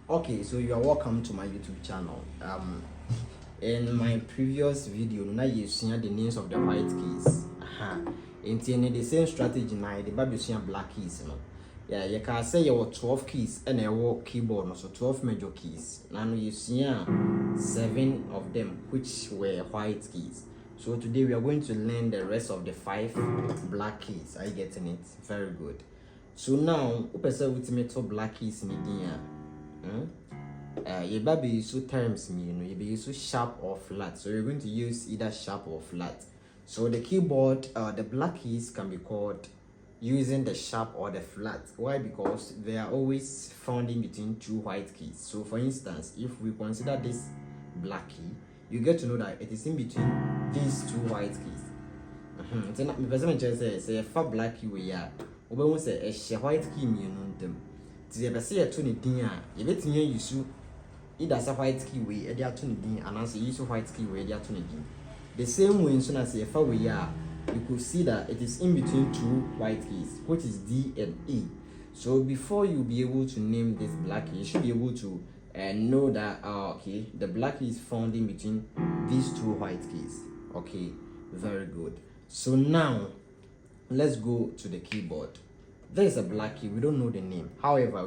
Okay, so you are welcome to my YouTube channel. In my previous video, now you've seen the names of the white keys. In the same strategy now, the baby seen black keys. Yeah, you can say you have 12 keys and a walk keyboard, so 12 major keys. Now you see 7 of them, which were white keys. So today we are going to learn the rest of the 5 black keys. Are you getting it? Very good. So now, who person with me to black keys in the you be use terms you be use sharp or flat, so you're going to use either sharp or flat. So the keyboard, the black keys can be called using the sharp or the flat. Why? Because they are always found in between 2 white keys. So for instance, if we consider this black key, you get to know that it is in between these 2 white keys. So the person say for black key we are we say a white key them. You ever see a tune din you bet me use either a white key way a tune din and answer use white key way a tune din. The same way soon as a far we are, you could see that it is in between 2 white keys, which is D and E. So before you be able to name this black key, you should be able to know that okay, the black key is found in between these 2 white keys. Okay, very good. So now let's go to the keyboard. There is a black key, we don't know the name. However,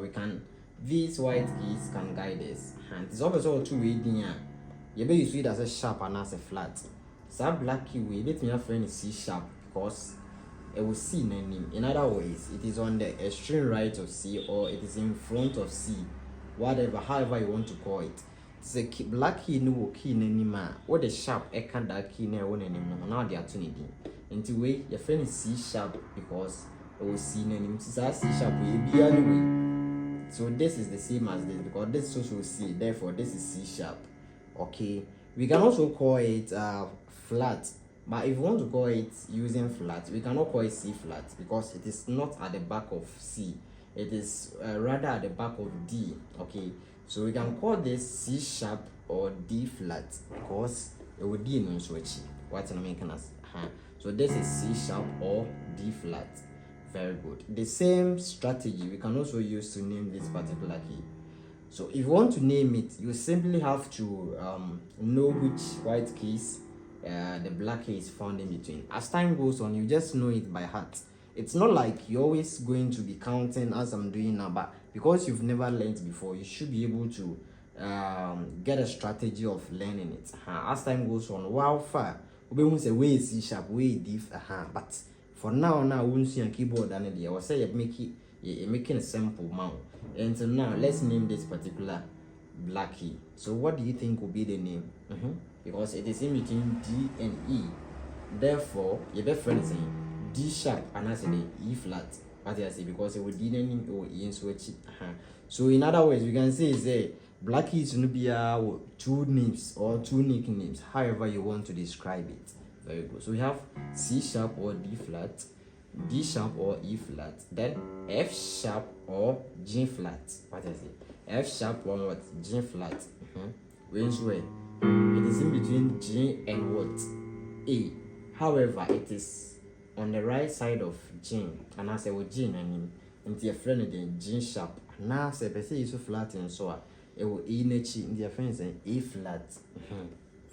these white keys can guide us. And it's also 2 way here. You may use it as a sharp and as a flat. So black key we let me have friend C sharp because it will C name. In other ways, it is on the extreme right of C or it is in front of C. Whatever, however you want to call it. It's a key, black key no key name. What the sharp I can't that key near one anymore. Now they are tuning in. Into way your friend is C sharp because or C name C sharp will be anyway. So this is the same as this because this is also C, therefore this is C sharp. Okay, we can also call it flat, but if you want to call it using flat, we cannot call it C flat because it is not at the back of C, it is rather at the back of D. Okay, so we can call this C sharp or D flat because it would be in switch. What's in making us? So this is C sharp or D flat. Very good. The same strategy we can also use to name this particular key. So if you want to name it, you simply have to know which white keys the black key is found in between. As time goes on, you just know it by heart. It's not like you're always going to be counting as I'm doing now, but because you've never learned before, you should be able to get a strategy of learning it. As time goes on, wow, far we won't say way C sharp, way D, but for now, we won't see a keyboard and I will say making a simple mount. And so now let's name this particular black key. So what do you think will be the name? Because it is in between D and E. Therefore, your best friend is saying D sharp and I say E flat. What I say because it will D then or E and switch. So in other words, we can say is black key is going to be 2 names or 2 nicknames, however you want to describe it. Very good. So we have C sharp or D flat, D sharp or E flat, then F sharp or G flat. What is it? F sharp or what? G flat. Which way? It is in between G and what? A. However, it is on the right side of G. And I say with G and your friend again G sharp. Now say per se is so flat and so it will E nechi in their friends and E flat.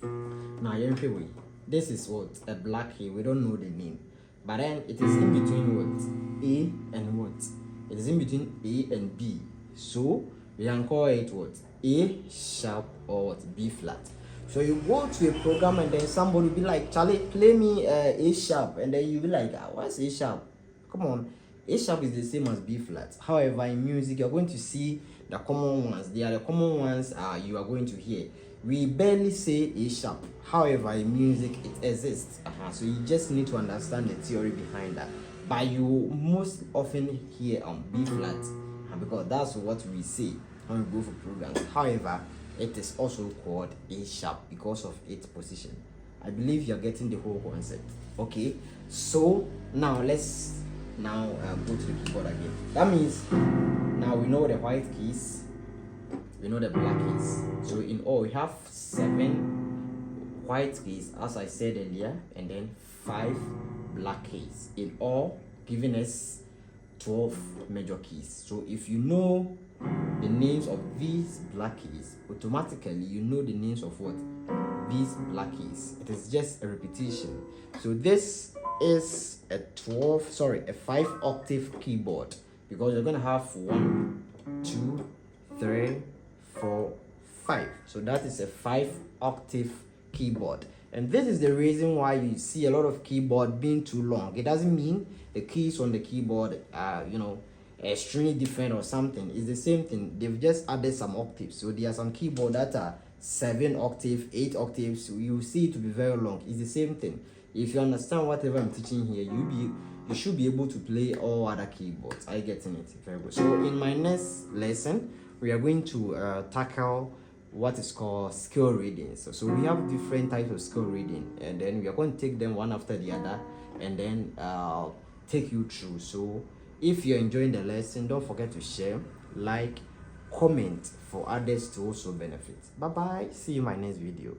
Now you this is what? A black key. We don't know the name. But then it is in between what? A and what? It is in between A and B. So we can call it what? A sharp or what? B flat. So you go to a program and then somebody will be like, Charlie, play me A sharp. And then you be like, what's A sharp? Come on. A sharp is the same as B flat. However, in music, you're going to see the common ones. They are the common ones you are going to hear. We barely say A sharp. However, in music, it exists. So you just need to understand the theory behind that. But you most often hear B flat, because that's what we say when we go for programs. However, it is also called A sharp because of its position. I believe you're getting the whole concept. Okay, so now let's go to the keyboard again. That means now we know the white keys, we know the black keys. So in all, we have 7 white keys, as I said earlier, and then 5 black keys. In all, giving us 12 major keys. So if you know the names of these black keys, automatically you know the names of what? These black keys. It is just a repetition. So this is a 5 octave keyboard, because you're going to have 1, 2, 3, 4, 5. So that is a 5 octave keyboard. And this is the reason why you see a lot of keyboard being too long. It doesn't mean the keys on the keyboard are, extremely different or something. It's the same thing. They've just added some octaves. So there are some keyboard that are 7 octave, 8 octaves. So you see it to be very long. It's the same thing. If you understand whatever I'm teaching here, you should be able to play all other keyboards. Are you getting it? Very good. So in my next lesson, we are going to tackle what is called skill readings. So we have different types of skill reading, and then we are going to take them one after the other, and then take you through. So if you're enjoying the lesson, don't forget to share, like, comment for others to also benefit. Bye bye. See you in my next video.